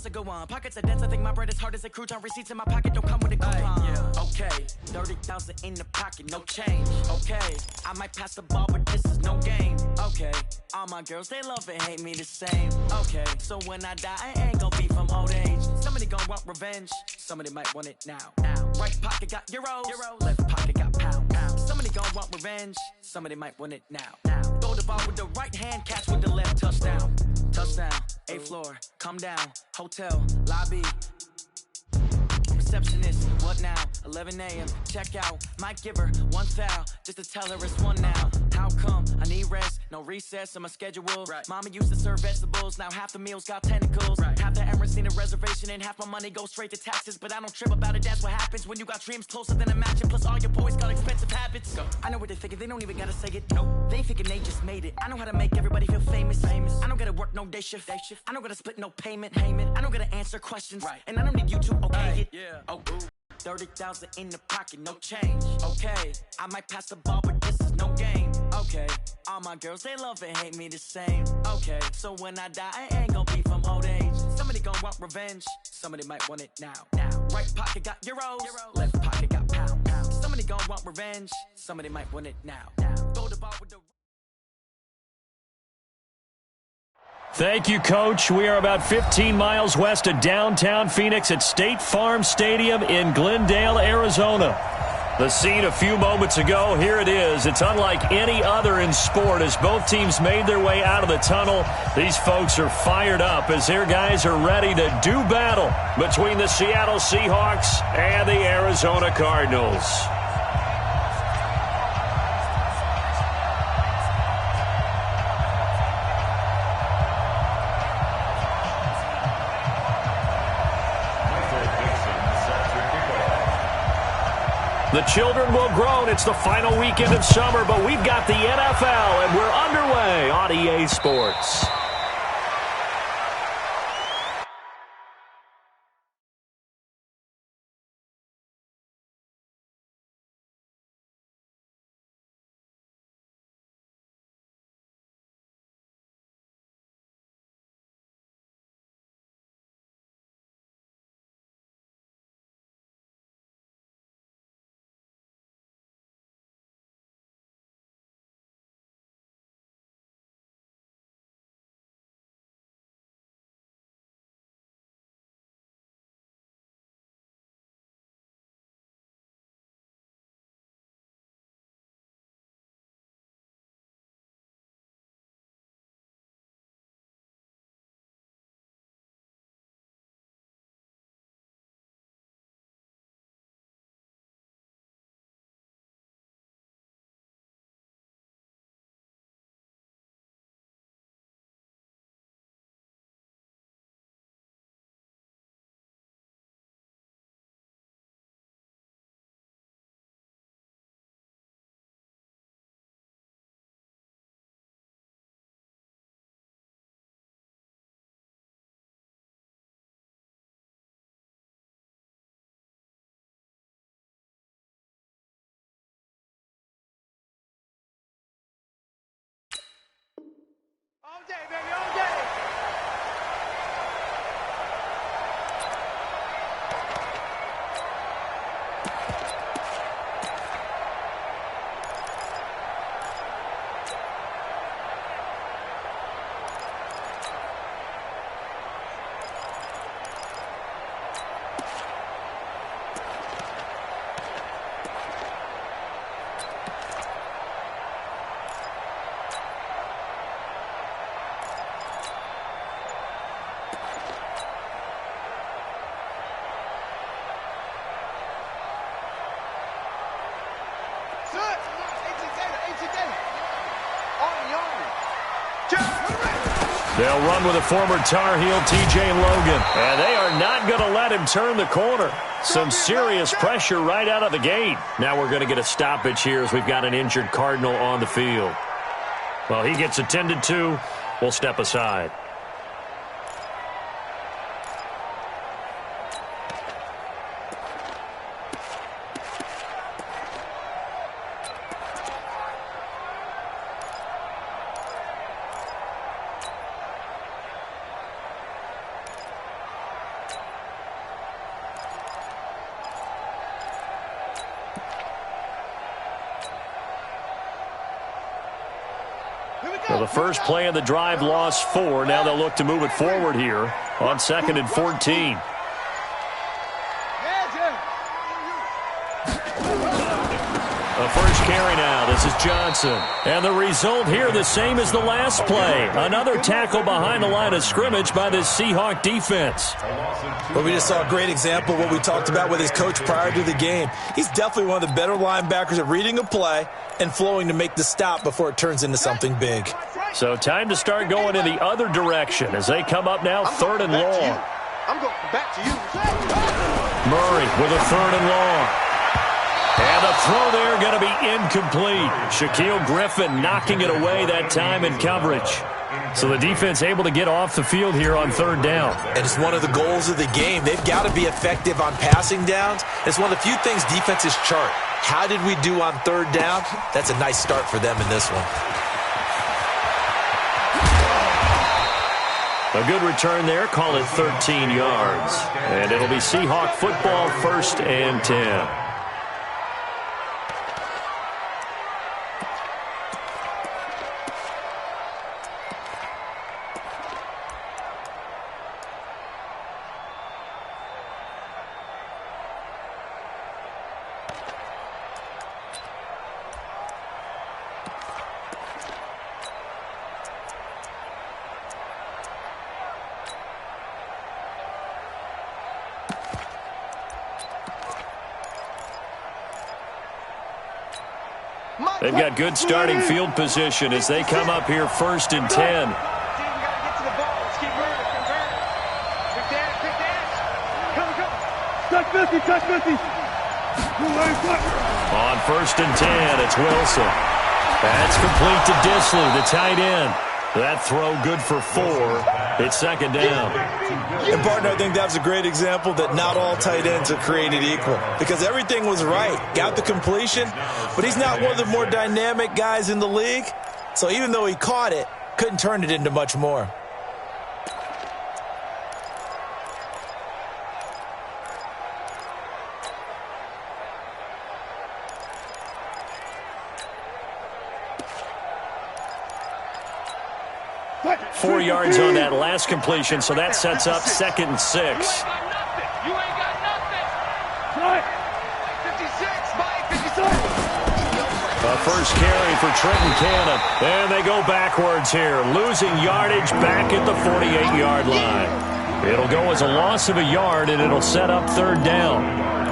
else to go on. Pockets are dense, I think my bread is hard as a crouton. Receipts in my pocket don't come with a coupon. Yeah. Okay, 30,000 in the pocket, no change. Okay, I might pass the ball, but this is no game. Okay, all my girls, they love and hate me the same. Okay, so when I die, I ain't gonna be from old age. Somebody gonna want revenge, somebody might want it now. Right pocket got euros, left pocket got pounds. Somebody gonna want revenge, somebody might want it now. Throw the ball with the right hand, catch with the left, touchdown. Touchdown, 8th floor, come down, hotel, lobby. Receptionist, what now? 11 a.m. check out. Might give her one foul just to tell her it's one now. How come? I need rest, no recess in my schedule. Right. Mama used to serve vegetables, now half the meals got tentacles. Right. Half the Emirates need a reservation and half my money goes straight to taxes. But I don't trip about it, that's what happens when you got dreams closer than a match. Plus all your boys got expensive habits. Go. I know what they're thinking, they don't even gotta say it. Nope. They thinking they just made it. I know how to make everybody feel famous. I don't gotta work no day shift. I don't gotta split no payment. I don't gotta answer questions. Right. And I don't need you to okay it. Yeah. Oh, 30,000 in the pocket, no change. Okay, I might pass the ball, but this is no game. Okay, all my girls, they love and hate me the same. Okay, so when I die, I ain't gonna be from old age. Somebody gonna want revenge, somebody might want it now. Right pocket got euros, left pocket got pounds. Somebody gonna want revenge, somebody might want it now. Throw the ball with the... Thank you, Coach. We are about 15 miles west of downtown Phoenix at State Farm Stadium in Glendale, Arizona. The scene a few moments ago, here it is. It's unlike any other in sport as both teams made their way out of the tunnel. These folks are fired up as their guys are ready to do battle between the Seattle Seahawks and the Arizona Cardinals. The children will groan. It's the final weekend of summer, but we've got the NFL, and we're underway on EA Sports. All day, baby, all day. They'll run with a former Tar Heel, TJ Logan. And they are not going to let him turn the corner. Some serious pressure right out of the gate. Now we're going to get a stoppage here as we've got an injured Cardinal on the field. Well, he gets attended to. We'll step aside. the first play of the drive lost 4. Now they'll look to move it forward here on 2nd and 14. The first carry now. This is Johnson. And the result here the same as the last play. Another tackle behind the line of scrimmage by this Seahawk defense. Well, we just saw a great example of what we talked about with his coach prior to the game. He's definitely one of the better linebackers at reading a play and flowing to make the stop before it turns into something big. So time to start going in the other direction as they come up now 3rd and long. I'm going back to you. Murray with a 3rd and long. And the throw there going to be incomplete. Shaquille Griffin knocking it away that time in coverage. So the defense able to get off the field here on 3rd down. And it's one of the goals of the game. They've got to be effective on passing downs. It's one of the few things defenses chart. How did we do on 3rd down? That's a nice start for them in this one. A good return there. Call it 13 yards. And it'll be Seahawk football 1st and 10. They've got good starting field position as they come up here 1st and 10. Touch 50. On 1st and 10, it's Wilson. That's complete to Disley, the tight end. That throw good for 4. It's 2nd down. And, partner, I think that was a great example that not all tight ends are created equal because everything was right. Got the completion, but he's not one of the more dynamic guys in the league. So even though he caught it, couldn't turn it into much more. Four yards on that last completion, so that sets up 2nd and 6. You ain't got nothing. 56, Mike, 56. A first carry for Trenton Cannon. And they go backwards here, losing yardage back at the 48-yard line. It'll go as a loss of a yard, and it'll set up 3rd down.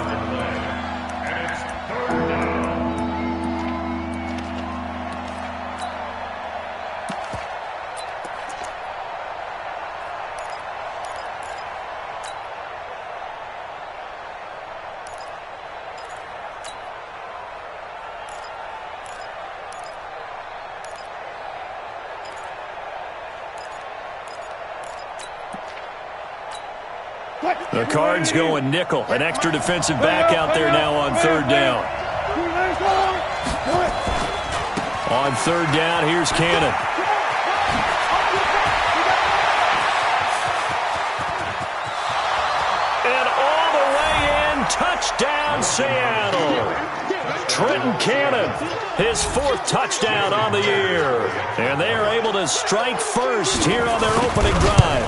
The Cards going nickel. An extra defensive back out there now on 3rd down. On 3rd down, here's Cannon. And all the way in, touchdown Seattle. Trenton Cannon, his 4th touchdown on the year. And they are able to strike first here on their opening drive.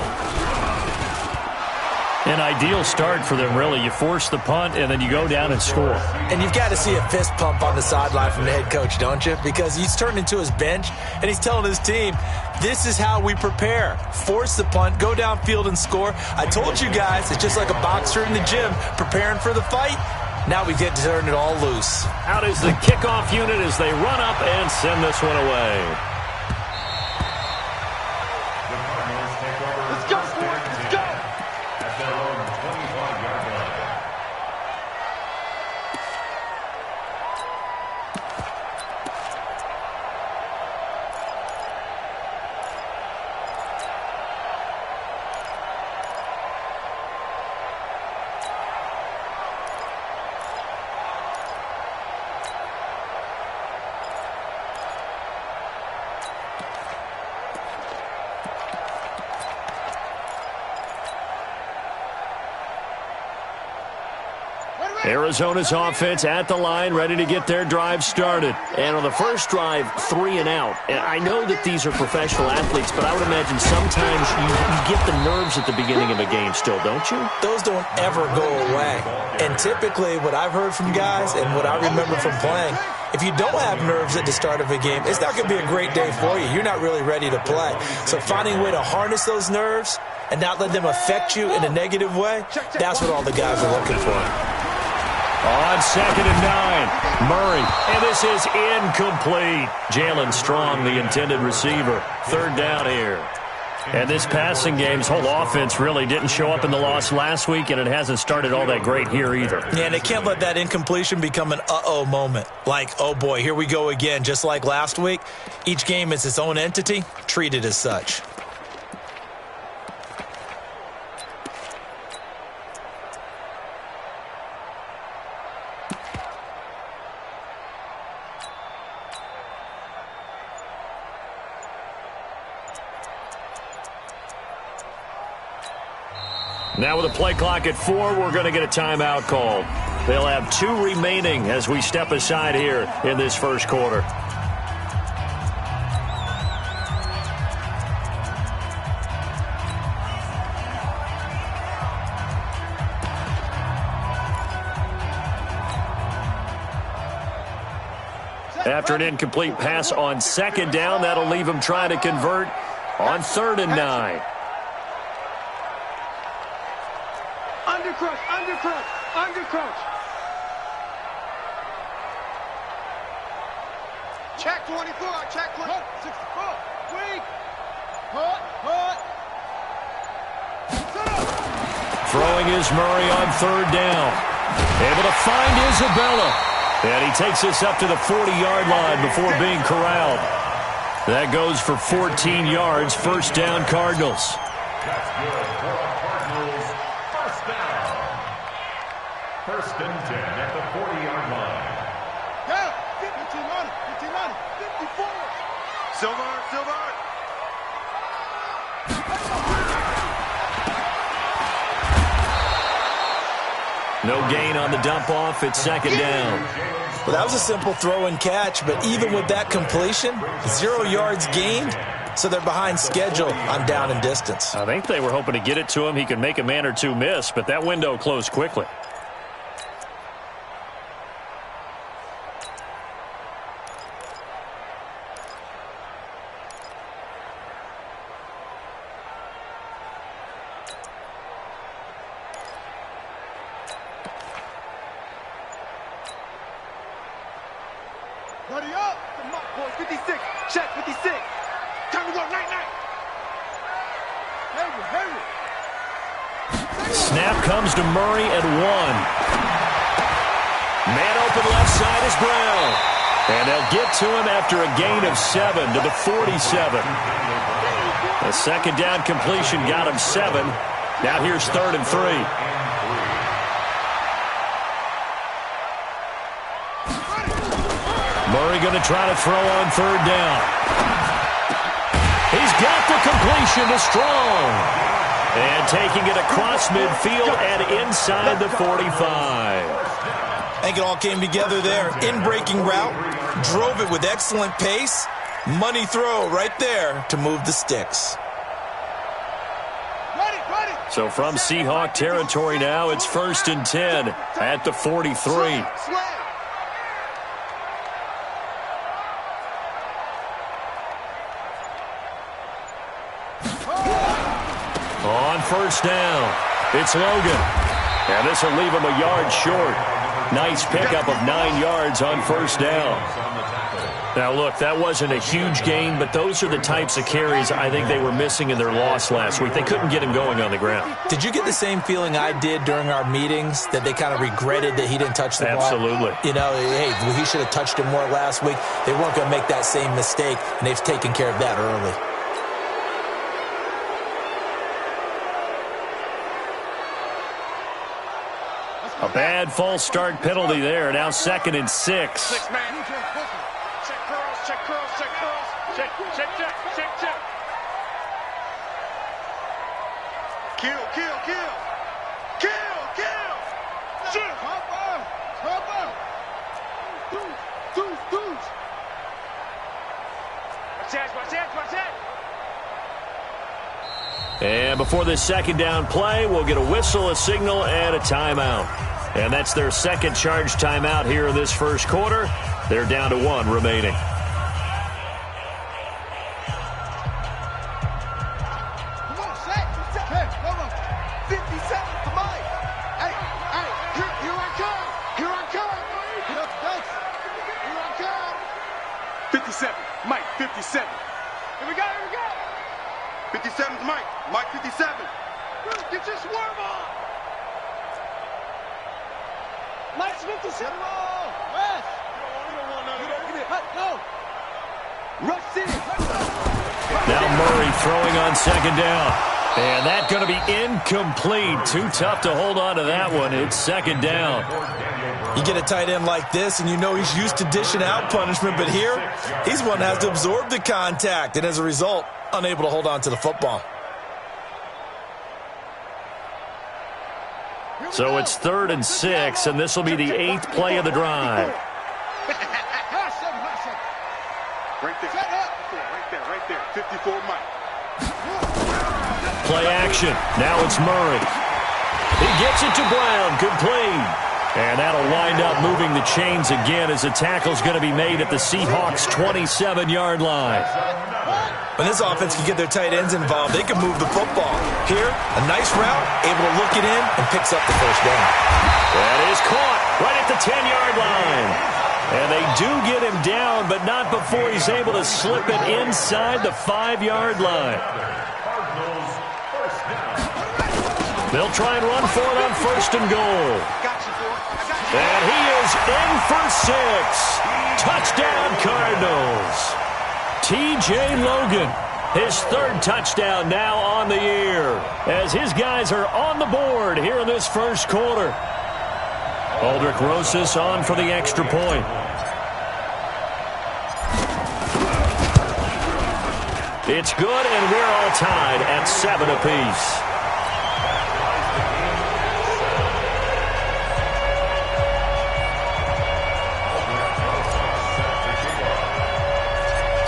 An ideal start for them, really. You force the punt, and then you go down and score. And you've got to see a fist pump on the sideline from the head coach, don't you? Because he's turned into his bench, and he's telling his team, this is how we prepare. Force the punt, go downfield and score. I told you guys, it's just like a boxer in the gym preparing for the fight. Now we get to turn it all loose. Out is the kickoff unit as they run up and send this one away. Let's go, boys. Let's go. Arizona's offense at the line, ready to get their drive started. And on the first drive, 3 and out. And I know that these are professional athletes, but I would imagine sometimes you get the nerves at the beginning of a game still, don't you? Those don't ever go away. And typically what I've heard from guys and what I remember from playing, if you don't have nerves at the start of a game, it's not going to be a great day for you. You're not really ready to play. So finding a way to harness those nerves and not let them affect you in a negative way, that's what all the guys are looking for. On 2nd and 9, Murray. And this is incomplete. Jalen Strong, the intended receiver. 3rd down here. And this passing game's whole offense really didn't show up in the loss last week, and it hasn't started all that great here either. Yeah, and they can't let that incompletion become an uh-oh moment. Like, oh boy, here we go again, just like last week. Each game is its own entity, treat it as such. Now with a play clock at 4, we're going to get a timeout called. They'll have 2 remaining as we step aside here in this first quarter. After an incomplete pass on 2nd down, that'll leave him trying to convert on 3rd and 9. Undercrouch. Check 24, check 64. Weak. Hut. Throwing is Murray on 3rd down. Able to find Isabella. And he takes this up to the 40-yard line before being corralled. That goes for 14 yards, 1st down Cardinals. First and 10 at the 40-yard line. Yeah, 54. Silver. No gain on the dump off. It's 2nd down. Well, that was a simple throw and catch, but even with that completion, 0 yards gained, so they're behind schedule on down and distance. I think they were hoping to get it to him. He could make a man or two miss, but that window closed quickly. Buddy up. Come on, boy. 56. Check 56. Time to go. Night. Henry. Snap comes to Murray at 1. Man open left side is Brown. And they'll get to him after a gain of 7 to the 47. The 2nd down completion got him 7. Now here's 3rd and 3. Murray going to try to throw on 3rd down. He's got the completion to Strong. And taking it across midfield and inside the 45. I think it all came together there. In-breaking route, drove it with excellent pace. Money throw right there to move the sticks. So from Seahawk territory now, it's 1st and 10 at the 43. On 1st down, it's Logan. And this will leave him a yard short. Nice pickup of 9 yards on 1st down. Now, look, that wasn't a huge gain, but those are the types of carries I think they were missing in their loss last week. They couldn't get him going on the ground. Did you get the same feeling I did during our meetings, that they kind of regretted that he didn't touch the ball? Absolutely. You know, hey, he should have touched it more last week. They weren't going to make that same mistake, and they've taken care of that early. A bad false start penalty there. Now 2nd and 6. Check curls. Check. Kill. Shoot. And before this second down play, we'll get a whistle, a signal, and a timeout. And that's their second charge timeout here in this first quarter. They're down to 1 remaining. Come on, Shaq. Hey, come on. 57, come on. Hey, here I come. Here I come. Get up, Dukes. Here I come. 57, Mike, 57. Here we go. 57's Mike. Mike 57. Get your swerve on. Mike's 57. West. You don't want none of that. Go. Rush in. Now Murray throwing on second down. And that's going to be incomplete. Too tough to hold on to that one. It's second down. You get a tight end like this, and you know he's used to dishing out punishment, but here, he's one that has to absorb the contact, and as a result, unable to hold on to the football. So it's 3rd and 6, and this will be the 8th play of the drive. Right there. 54 Mike. Play action. Now it's Murray. He gets it to Brown. Complete. And that'll wind up moving the chains again as the tackle's going to be made at the Seahawks' 27-yard line. When this offense can get their tight ends involved, they can move the football. Here, a nice route, able to look it in, and picks up the first down. That is caught right at the 10-yard line. And they do get him down, but not before he's able to slip it inside the 5-yard line. They'll try and run for it on 1st and goal. And he is in for 6. Touchdown, Cardinals. T.J. Logan, his 3rd touchdown now on the year, as his guys are on the board here in this first quarter. Aldrich Rosas on for the extra point. It's good, and we're all tied at 7 apiece.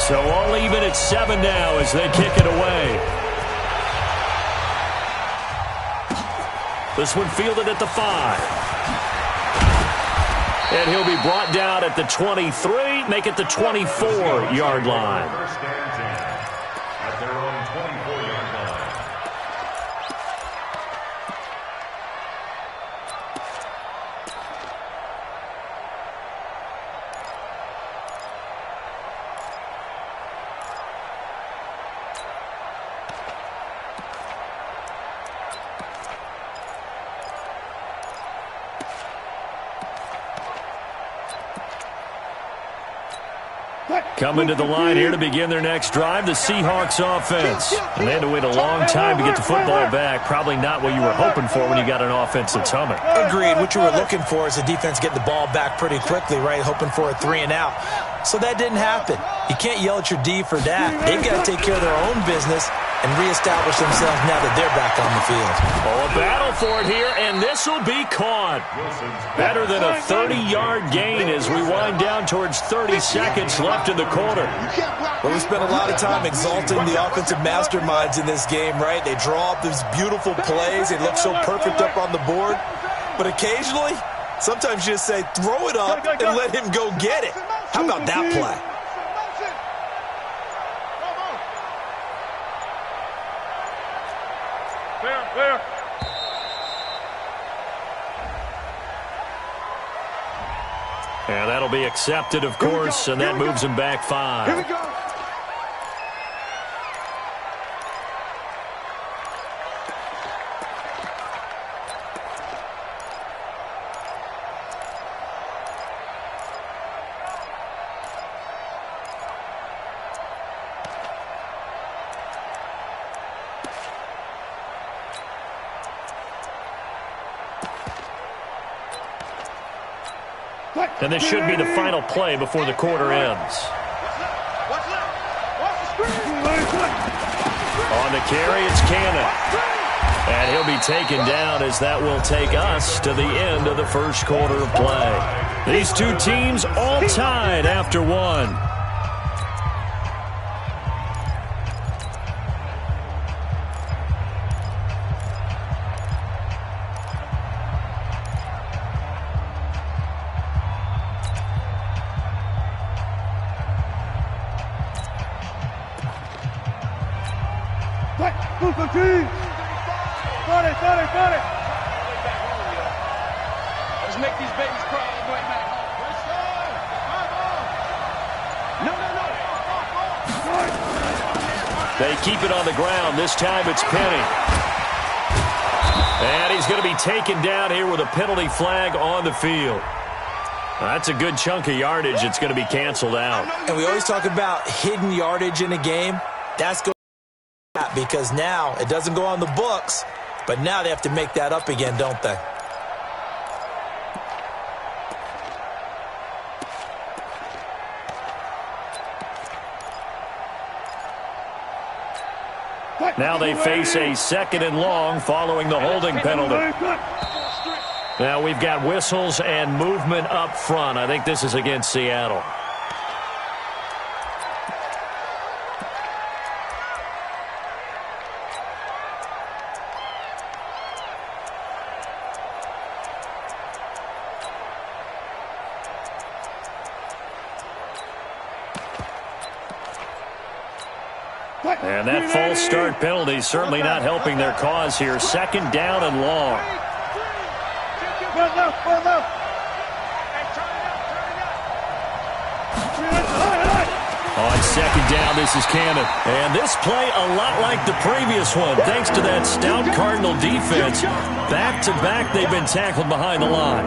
So all even at 7 now as they kick it away. This one fielded at the 5. And he'll be brought down at the 23, make it the 24-yard line. First and 10 at their own 24-yard line. Coming to the line here to begin their next drive, the Seahawks offense. And they had to wait a long time to get the football back. Probably not what you were hoping for when you got an offense that's humming. Agreed. What you were looking for is the defense getting the ball back pretty quickly, right? Hoping for a 3 and out. So that didn't happen. You can't yell at your D for that. They've got to take care of their own business and reestablish themselves now that they're back on the field. Oh, a battle for it here, and this will be caught. Better than a 30-yard gain as we wind down towards 30 seconds left in the quarter. Well, we spent a lot of time exalting the offensive masterminds in this game, right? They draw up these beautiful plays. They look so perfect up on the board. But occasionally, sometimes you just say, throw it up and let him go get it. How about that play? Where? And that'll be accepted, of course, and that moves him back 5. Here we go. And this should be the final play before the quarter ends. On the carry, it's Cannon. And he'll be taken down as that will take us to the end of the first quarter of play. These two teams all tied after 1. Let's make these babies cry all the way back home. No. They keep it on the ground. This time it's Penny. And he's going to be taken down here with a penalty flag on the field. That's a good chunk of yardage. It's going to be canceled out. And we always talk about hidden yardage in a game. That's going to be because now it doesn't go on the books, but now they have to make that up again, don't they? Now they face a 2nd and long following the holding penalty. Now we've got whistles and movement up front. I think this is against Seattle. And that false start penalty certainly not helping their cause here. 2nd down and long. On 2nd down, this is Cannon. And this play a lot like the previous one, thanks to that stout Cardinal defense. Back-to-back, they've been tackled behind the line.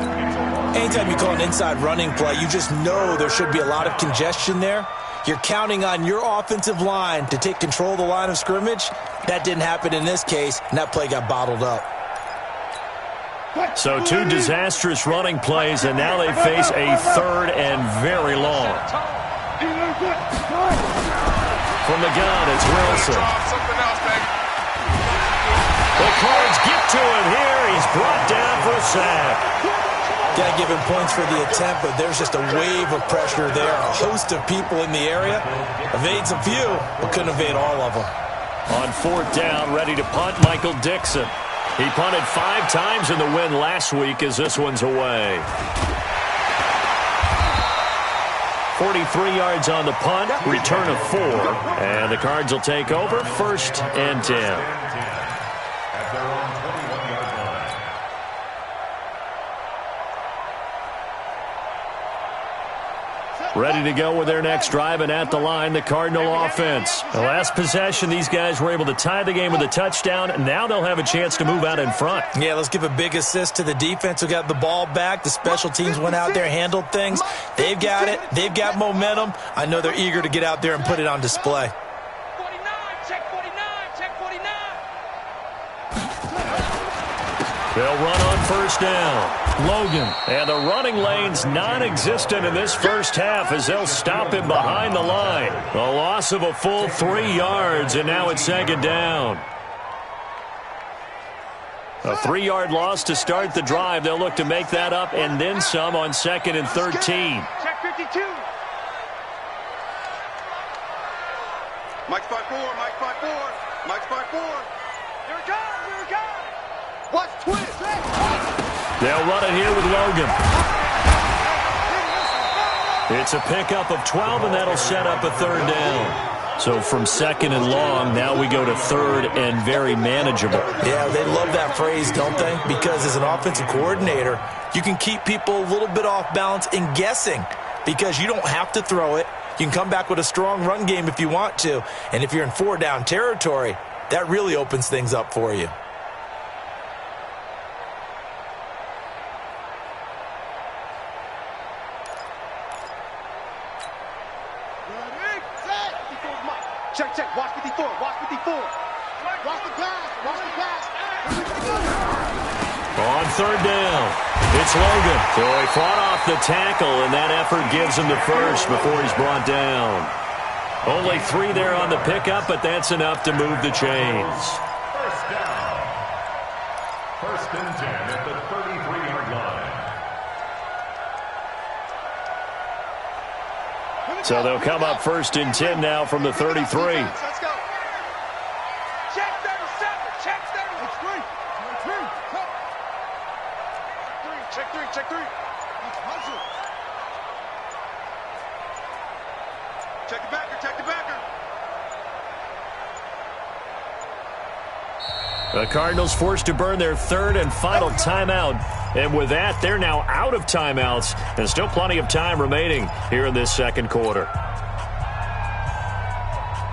Anytime you call an inside running play, you just know there should be a lot of congestion there. You're counting on your offensive line to take control of the line of scrimmage. That didn't happen in this case, and that play got bottled up. So 2 disastrous running plays, and now they face a 3rd and very long. From the gun, it's Wilson. The Cards get to him here. He's brought down for a sack. Got to give him points for the attempt, but there's just a wave of pressure there. A host of people in the area. Evades a few, but couldn't evade all of them. On 4th down, ready to punt, Michael Dixon. He punted 5 times in the win last week as this one's away. 43 yards on the punt, return of 4. And the Cards will take over, 1st and 10. Ready to go with their next drive, and at the line, the Cardinal offense. The last possession, these guys were able to tie the game with a touchdown. Now they'll have a chance to move out in front. Yeah, let's give a big assist to the defense who got the ball back. The special teams went out there, handled things. They've got it. They've got momentum. I know they're eager to get out there and put it on display. 49, check 49, check 49. They'll run on 1st down. Logan. And the running lane's non-existent in this first half as they'll stop him behind the line. A loss of a full 3 yards, and now it's 2nd down. A 3-yard loss to start the drive. They'll look to make that up and then some on 2nd and 13. Check 52. Mike's 5-4, Mike's 5-4, Mike's 5-4. Here it comes, here it comes. Watch twist. They'll run it here with Logan. It's a pickup of 12, and that'll set up a 3rd down. So from 2nd and long, now we go to 3rd and very manageable. Yeah, they love that phrase, don't they? Because as an offensive coordinator, you can keep people a little bit off balance and guessing because you don't have to throw it. You can come back with a strong run game if you want to. And if you're in 4-down territory, that really opens things up for you. Check, check. Watch 54. Watch 54. Watch the pass. Watch the pass. On 3rd down, it's Logan. So he fought off the tackle, and that effort gives him the first before he's brought down. Only 3 there on the pickup, but that's enough to move the chains. 1st down. 1st and 10 at the 33-yard line. So they'll come up 1st and 10 now from the 33. Let's go. Check 37. Check 37. Check 3. Check 3. Check the backer. Check the backer. The Cardinals forced to burn their third and final timeout. And with that, they're now out of timeouts. And still plenty of time remaining here in this second quarter.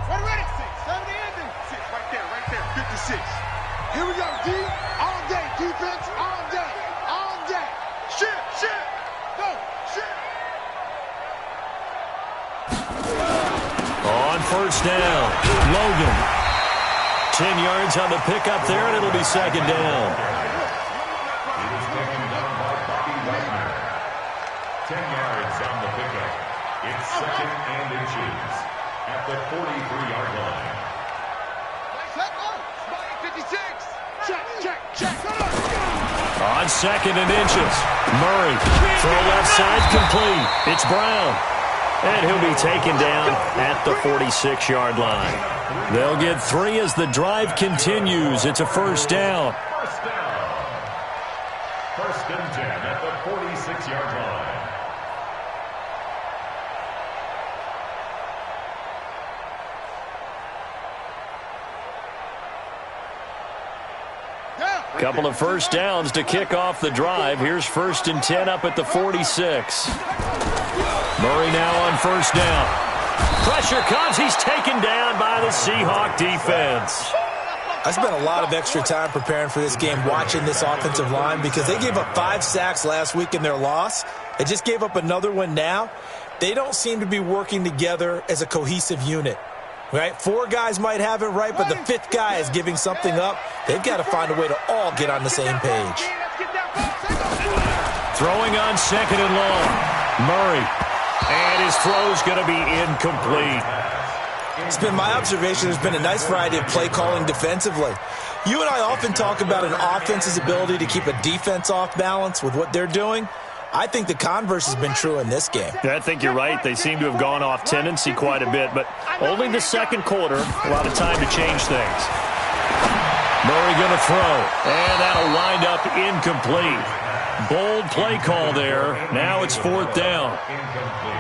Ready. 70 ending. 6, right there. 56. Here we go, D. All day. Defense, all day. All day. Shit. Go. Shit. On first down, Logan. 10 yards on the pickup there, and it'll be second down. It is taken down by Bobby Wagner. 10 yards on the pickup. It's second and inches at the 43-yard line. Set up. 56. Check. On second and inches, Murray. Throw left side complete. It's Brown. And he'll be taken down at the 46-yard line. They'll get 3 as the drive continues. It's a first down. First and 10 at the 46-yard line. Couple of first downs to kick off the drive. Here's first and 10 up at the 46. Murray now on first down. Pressure comes. He's taken down by the Seahawk defense. I spent a lot of extra time preparing for this game watching this offensive line because they gave up 5 sacks last week in their loss. They just gave up another one now. They don't seem to be working together as a cohesive unit. Right? 4 guys might have it right, but the 5th guy is giving something up. They've got to find a way to all get on the same page. Throwing on second and long. Murray. And his throw's going to be incomplete. It's been my observation there's been a nice variety of play calling defensively. You and I often talk about an offense's ability to keep a defense off balance with what they're doing. I think the converse has been true in this game. Yeah, I think you're right. They seem to have gone off tendency quite a bit, but only the second quarter, a lot of time to change things. Murray going to throw, and that'll wind up incomplete. Bold play call there. Now it's fourth down.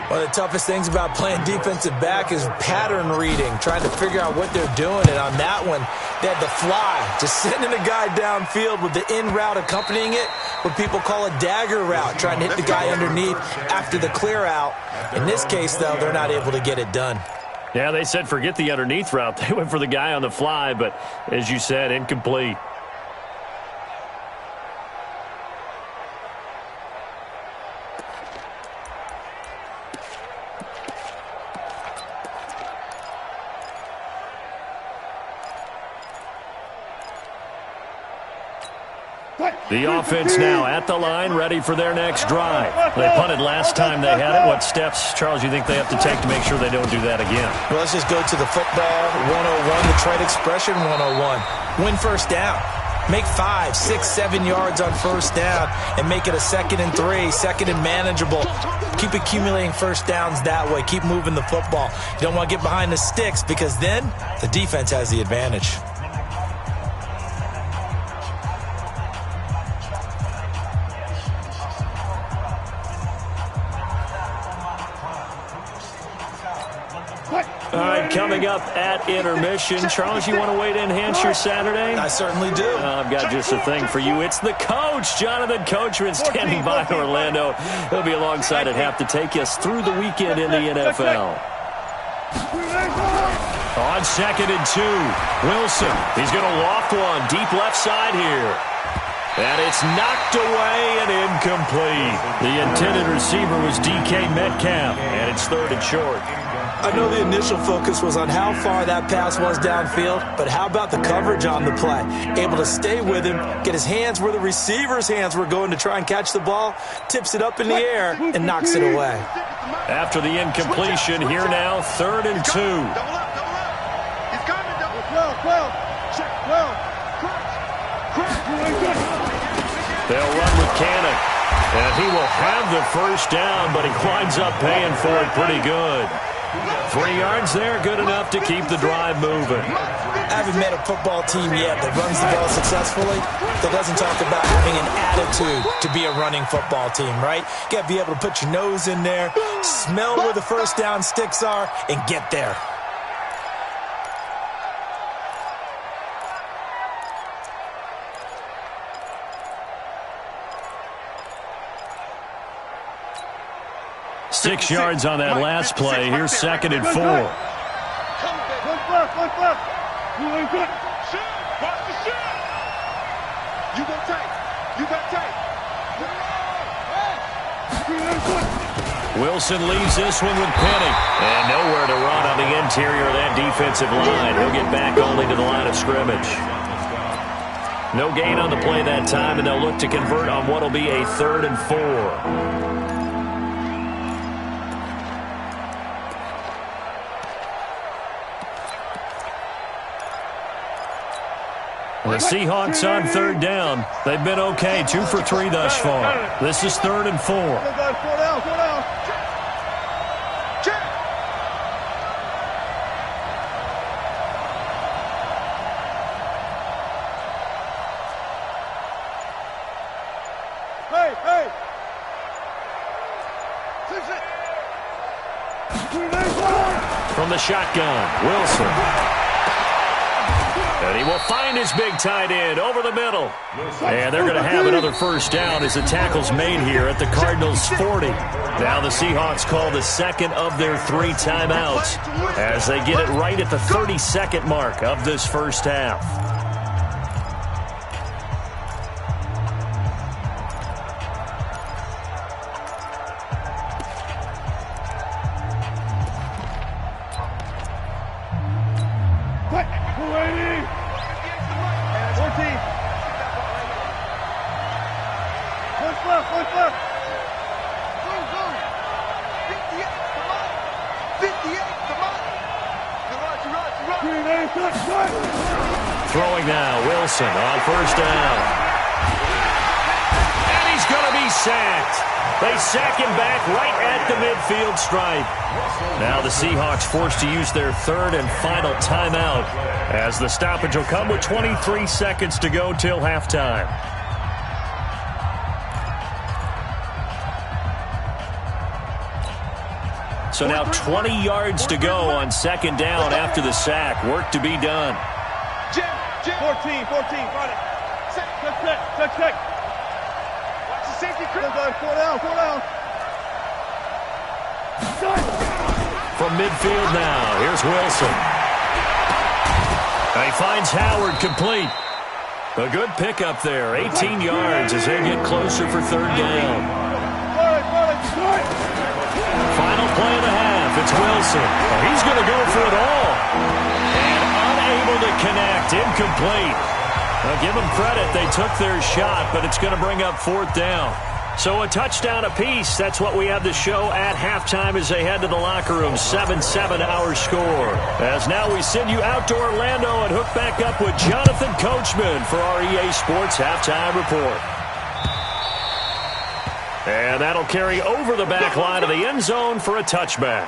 One of the toughest things about playing defensive back is pattern reading, trying to figure out what they're doing. And on that one, they had the fly, just sending a guy downfield with the in route accompanying it, what people call a dagger route, trying to hit the guy underneath after the clear out. In this case, though, they're not able to get it done. Yeah, they said forget the underneath route. They went for the guy on the fly, but as you said, incomplete. The offense now at the line, ready for their next drive. They punted last time they had it. What steps, Charles, you think they have to take to make sure they don't do that again? Well, let's just go to the football 101, the trade expression 101. Win first down. Make 5, 6, 7 yards on first down and make it a 2nd and 3, second and manageable. Keep accumulating first downs that way. Keep moving the football. You don't want to get behind the sticks because then the defense has the advantage. All right, coming up at intermission. Charles, you want to wait to enhance your Saturday? I certainly do. I've got just a thing for you. It's the coach, Jonathan Coachman, standing by in Orlando. He'll be alongside at half to take us through the weekend in the NFL. On 2nd and 2, Wilson. He's going to loft one deep left side here. And it's knocked away and incomplete. The intended receiver was DK Metcalf, and it's 3rd and short. I know the initial focus was on how far that pass was downfield, but how about the coverage on the play? Able to stay with him, get his hands where the receiver's hands were going to try and catch the ball, tips it up in the air, and knocks it away. After the incompletion, here now, 3rd and 2. Double up. He's coming, double. 12. Check, 12. They'll run with Cannon, and he will have the first down, but he winds up paying for it pretty good. 3 yards there, good enough to keep the drive moving. I haven't met a football team yet that runs the ball successfully that doesn't talk about having an attitude to be a running football team, right? You got to be able to put your nose in there, smell where the first down sticks are, and get there. 6 yards on that last play. Here's 2nd and 4. One back. You ain't got. Watch the shot. You go tight. You got tight. Wilson leaves this one with Penny. And nowhere to run on the interior of that defensive line. He'll get back only to the line of scrimmage. No gain on the play that time, and they'll look to convert on what will be a 3rd and 4. The Seahawks on 3rd down. They've been okay, 2 for 3 thus far. This is 3rd and 4. Hey. From the shotgun, Wilson. And he will find his big tight end over the middle. And they're going to have another 1st down as the tackle's made here at the Cardinals' 40. Now the Seahawks call the 2nd of their 3 timeouts as they get it right at the 32nd mark of this first half. Throwing now, Wilson on 1st down. And he's going to be sacked. They sack him back right at the midfield stripe. Now the Seahawks forced to use their 3rd and final timeout as the stoppage will come with 23 seconds to go till halftime. So now 20 yards to go on 2nd down after the sack. Work to be done. 14, got it. Check. Watch the safety crew. 4 down. From midfield now, here's Wilson. And he finds Howard complete. A good pickup there, 18 yards as they get closer for 3rd down. Final play of the half, it's Wilson. He's going to go for it all. And unable to connect, incomplete. Now give them credit, they took their shot, but it's going to bring up 4th down. So a touchdown apiece, that's what we have to show at halftime as they head to the locker room. 7-7 our score. As now we send you out to Orlando and hook back up with Jonathan Coachman for our EA Sports Halftime Report. And that'll carry over the back line of the end zone for a touchback.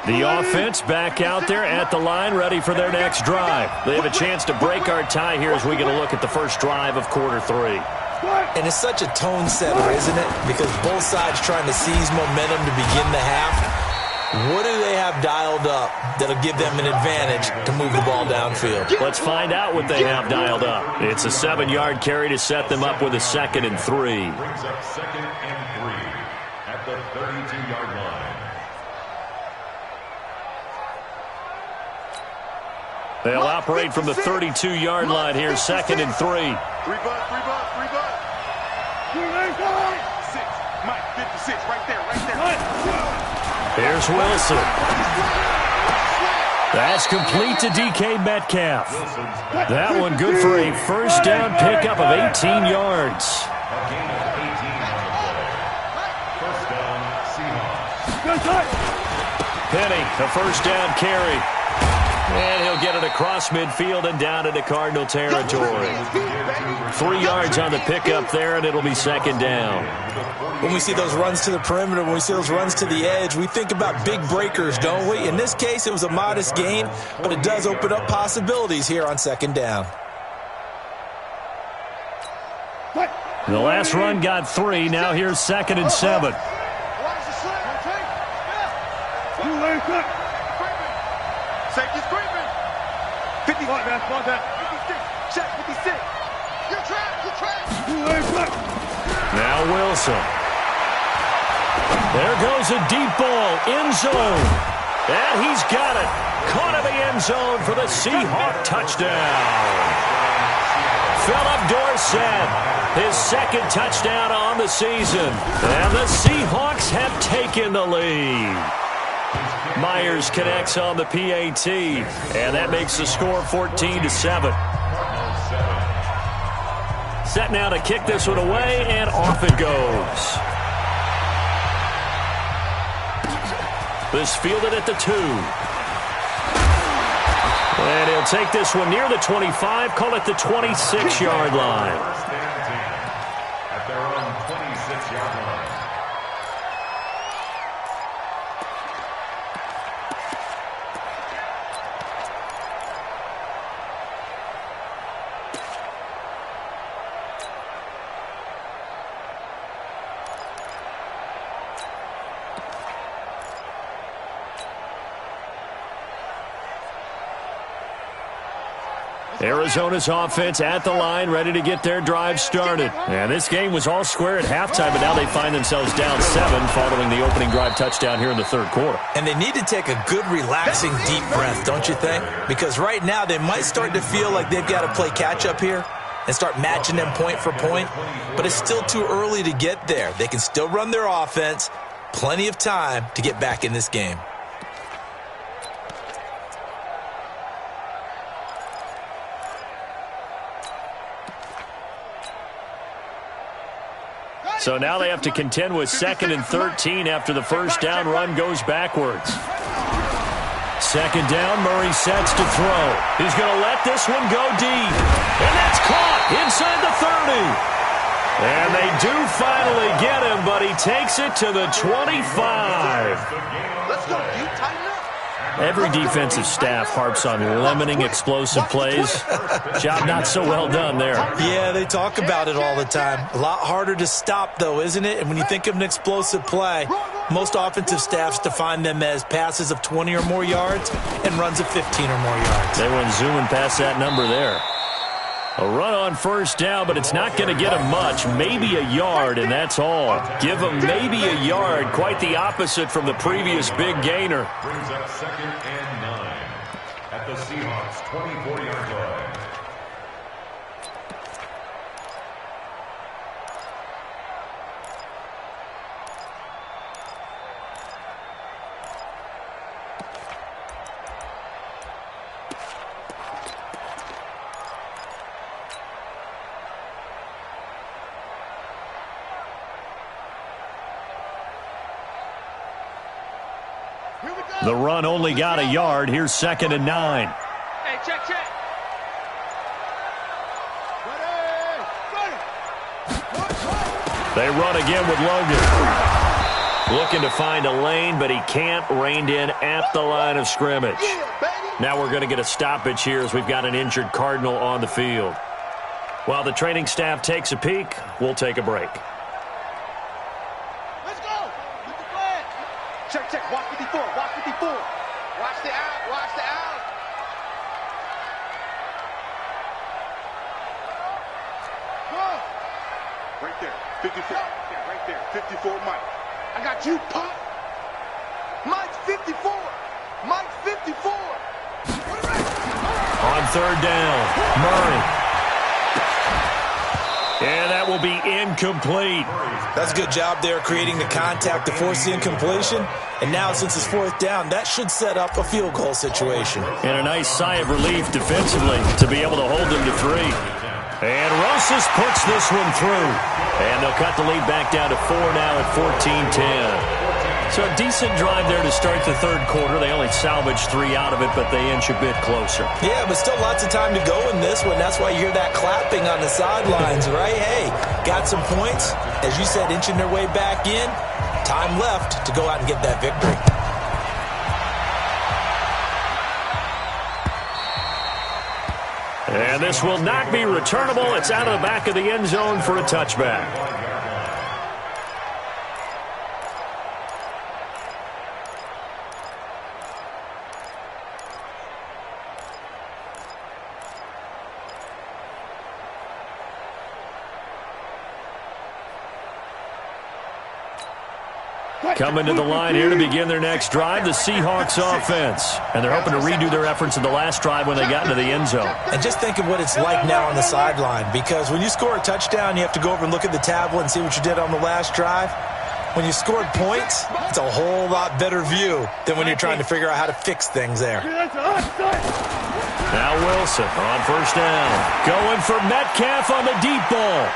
The offense back out there at the line, ready for their next drive. They have a chance to break our tie here as we get a look at the first drive of quarter 3. And it's such a tone setter, isn't it? Because both sides trying to seize momentum to begin the half. What do they have dialed up that'll give them an advantage to move the ball downfield? Let's find out what they have dialed up. It's a 7-yard carry to set them up with a 2nd and 3. Brings up 2nd and 3 at the 32-yard line. They'll operate from the 32-yard line here, 2nd and 3. 3 bucks. 6, Mike, 56, right there. Here's Wilson. That's complete to DK Metcalf. That one good for a 1st down pickup of 18 yards. A gain of 18 on the play. 1st down, Seahawks. Penny, a 1st down carry. And he'll get it across midfield and down into Cardinal territory. 3 yards on the pickup there, and it'll be second down. When we see those runs to the perimeter, when we see those runs to the edge, we think about big breakers, don't we? In this case, it was a modest gain, but it does open up possibilities here on second down. The last run got 3. Now here's 2nd and 7. Safety screaming. 50. Check 56. You're trapped. Now Wilson. There goes a deep ball, end zone. And he's got it. Caught in the end zone for the Seahawk touchdown. Philip Dorsett, his 2nd touchdown on the season. And the Seahawks have taken the lead. Myers connects on the PAT, and that makes the score 14-7. Set now to kick this one away, and off it goes. This fielded at the 2. And he'll take this one near the 25, call it the 26-yard line. At their own 26-yard line. Arizona's offense at the line, ready to get their drive started. And this game was all square at halftime, but now they find themselves down 7 following the opening drive touchdown here in the 3rd quarter. And they need to take a good, relaxing, deep breath, don't you think? Because right now they might start to feel like they've got to play catch-up here and start matching them point for point. But it's still too early to get there. They can still run their offense. Plenty of time to get back in this game. So now they have to contend with 2nd and 13 after the first down run goes backwards. 2nd down, Murray sets to throw. He's going to let this one go deep. And that's caught inside the 30. And they do finally get him, but he takes it to the 25. Let's go, you tighten up. Every defensive staff harps on limiting explosive plays. Job not so well done there. Yeah, they talk about it all the time. A lot harder to stop, though, isn't it? And when you think of an explosive play, most offensive staffs define them as passes of 20 or more yards and runs of 15 or more yards. They went zooming past that number there. A run on first down, but it's not going to get him much. Maybe a yard, and that's all. Give him maybe a yard. Quite the opposite from the previous big gainer. Brings up 2nd and 9 at the Seahawks' 24-yard line. The run only got a yard. Here's 2nd and 9. Hey, check. They run again with Logan. Looking to find a lane, but he can't. Reined in at the line of scrimmage. Now we're going to get a stoppage here as we've got an injured Cardinal on the field. While the training staff takes a peek, we'll take a break. Let's go. Check. Watch 54. Watch the out. Go. Right there. 54. Yeah, right there. 54, Mike. I got you, Pop. Mike's 54. Mike's 54. On 3rd down, Murray. And that will be incomplete. That's a good job there creating the contact to force the incompletion. And now since it's 4th down, that should set up a field goal situation. And a nice sigh of relief defensively to be able to hold them to 3. And Rosas puts this one through. And they'll cut the lead back down to 4 now at 14-10. So a decent drive there to start the third quarter. They only salvaged 3 out of it, but they inch a bit closer. Yeah, but still lots of time to go in this one. That's why you hear that clapping on the sidelines, right? Hey, got some points. As you said, inching their way back in. Time left to go out and get that victory. And this will not be returnable. It's out of the back of the end zone for a touchback. Coming to the line here to begin their next drive, the Seahawks offense. And they're hoping to redo their efforts in the last drive when they got into the end zone. And just think of what it's like now on the sideline, because when you score a touchdown, you have to go over and look at the tablet and see what you did on the last drive. When you scored points, it's a whole lot better view than when you're trying to figure out how to fix things there. Now Wilson on first down. Going for Metcalf on the deep ball.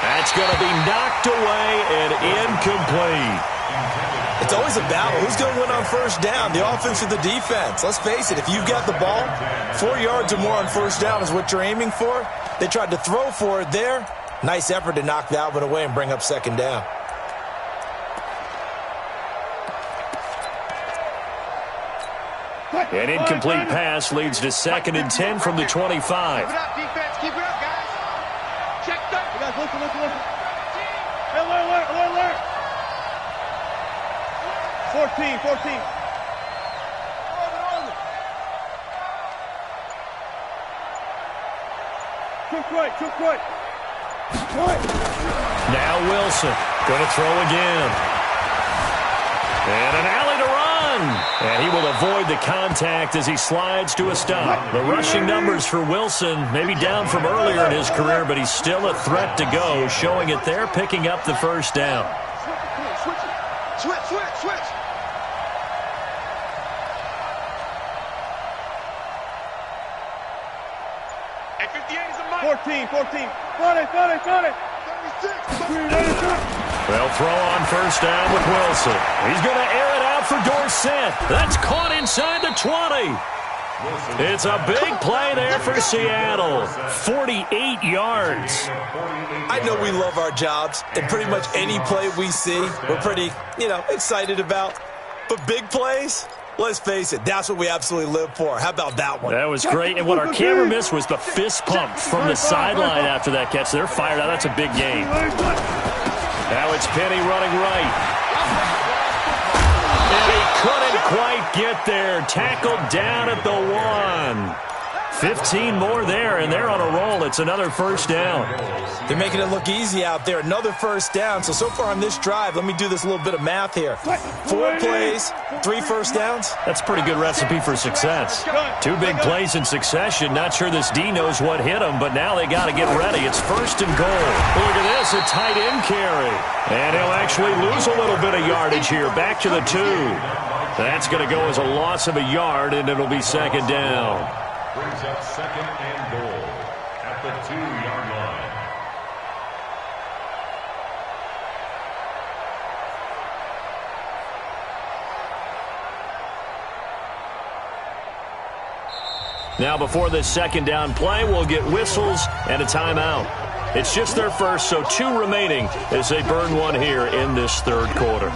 That's going to be knocked away and incomplete. It's always a battle. Who's going to win on first down, the offense or the defense? Let's face it, if you've got the ball, 4 yards or more on first down is what you're aiming for. They tried to throw for it there. Nice effort to knock that one away and bring up second down. An incomplete pass leads to 2nd and 10 from the 25. Keep it up, defense. Keep it up, guys. Check that. Listen. Hey, alert. 14. Took right. Now Wilson going to throw again. And an alley to run. And he will avoid the contact as he slides to a stop. The rushing numbers for Wilson may be down from earlier in his career, but he's still a threat to go, showing it there, picking up the first down. Switch. Hey, 58 is a mile. 14. Got it. 36. They'll throw on first down with Wilson. He's going to air it out for Dorsett. That's caught inside the 20. It's a big play there for Seattle. 48 yards. I know we love our jobs, and pretty much any play we see, we're pretty, excited about. But big plays, let's face it, that's what we absolutely live for. How about that one? That was great. And what our camera missed was the fist pump from the sideline after that catch. They're fired out. That's a big game. Now it's Penny running right. And he couldn't quite get there. Tackled down at the 1. 15 more there, and they're on a roll. It's another first down. They're making it look easy out there. Another first down. So far on this drive, let me do this little bit of math here. 4 plays, 3 first downs. That's a pretty good recipe for success. 2 big plays in succession. Not sure this D knows what hit him, but now they got to get ready. It's 1st and goal. Look at this, a tight end carry. And he'll actually lose a little bit of yardage here. Back to the 2. That's going to go as a loss of a yard, and it'll be 2nd down. Brings up 2nd and goal at the 2-yard line. Now before this 2nd down play, we'll get whistles and a timeout. It's just their first, so 2 remaining as they burn one here in this 3rd quarter.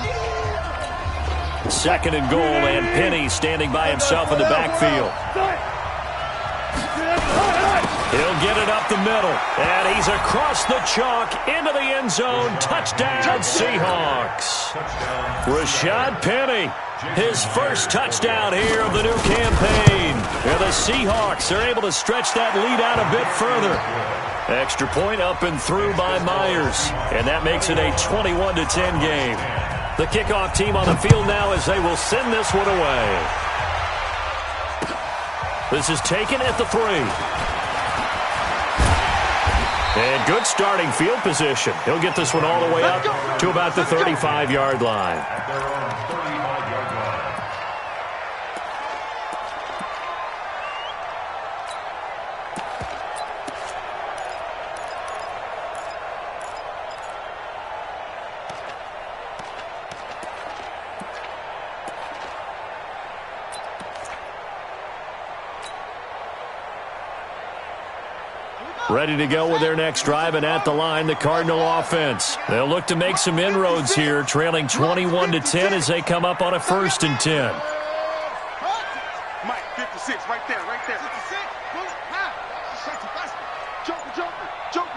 2nd and goal, and Penny standing by himself in the backfield. He'll get it up the middle, and he's across the chalk into the end zone. Touchdown, Seahawks. Rashad Penny, his first touchdown here of the new campaign. And the Seahawks are able to stretch that lead out a bit further. Extra point up and through by Myers, and that makes it a 21-10 game. The kickoff team on the field now as they will send this one away. This is taken at the 3. And good starting field position. He'll get this one all the way up to about the 35-yard line. At their own 35-yard line. Ready to go with their next drive, and at the line, the Cardinal offense. They'll look to make some inroads here, trailing 21-10 as they come up on a 1st and 10. Mike, 56, right there, right there. 56,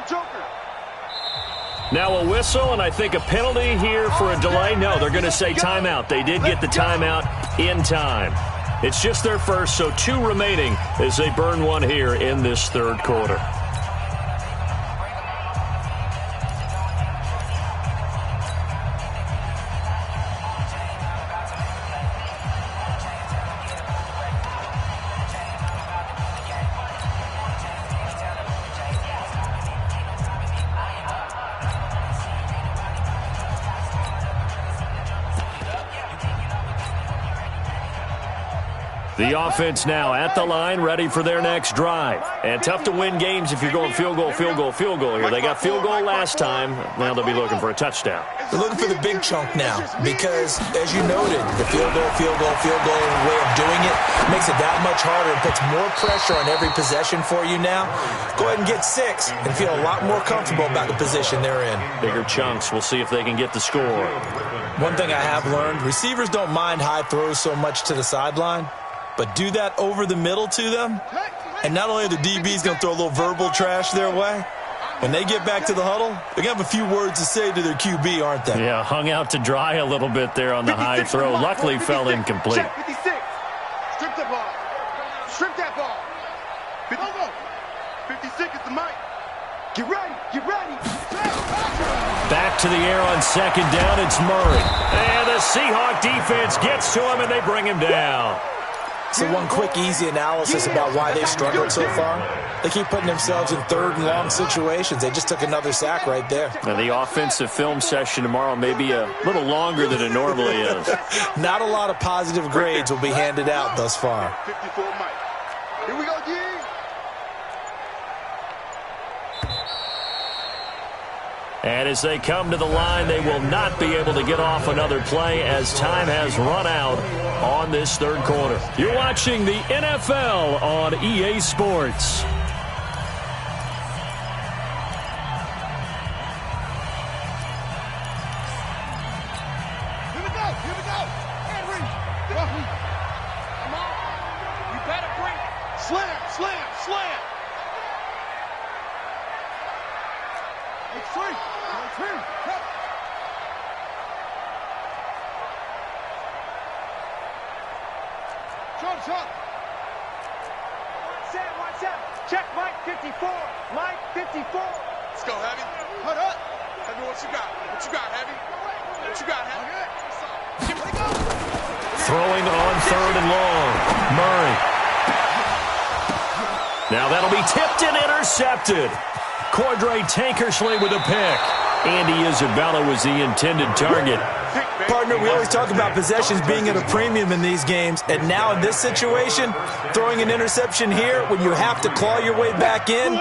Joker. Now a whistle, and I think a penalty here for a delay. No, they're going to say timeout. They did get the timeout in time. It's just their first, so 2 remaining as they burn one here in this 3rd quarter. The offense now at the line, ready for their next drive. And tough to win games if you're going field goal here. They got field goal last time. Now they'll be looking for a touchdown. They're looking for the big chunk now because, as you noted, the field goal way of doing it makes it that much harder and puts more pressure on every possession for you now. Go ahead and get 6 and feel a lot more comfortable about the position they're in. Bigger chunks. We'll see if they can get the score. One thing I have learned, receivers don't mind high throws so much to the sideline. But do that over the middle to them, and not only are the DBs going to throw a little verbal trash their way, when they get back to the huddle, they're going to have a few words to say to their QB, aren't they? Yeah, hung out to dry a little bit there on the high throw. Luckily fell incomplete. Check 56. Strip that ball. Strip that ball. 56 is the mic. Get ready. Back to the air on 2nd down, it's Murray. And the Seahawk defense gets to him, and they bring him down. So one quick, easy analysis about why they've struggled so far. They keep putting themselves in 3rd and long situations. They just took another sack right there. Now, the offensive film session tomorrow may be a little longer than it normally is. Not a lot of positive grades will be handed out thus far. 54 Mike. Here we go, G. And as they come to the line, they will not be able to get off another play as time has run out on this 3rd quarter. You're watching the NFL on EA Sports. Here we go. Henry. Come on. You better bring it. Slam. It's free. Shot. Watch out. Check Mike 54. Mike 54. Let's go, Heavy. Hold up. Heavy, what you got? Heavy? Throwing on 3rd and long. Murray. Now that'll be tipped and intercepted. Cordray Tankersley with a pick. Andy Isabella was the intended target. Partner, we always talk about possessions being at a premium in these games, and now in this situation, throwing an interception here when you have to claw your way back in,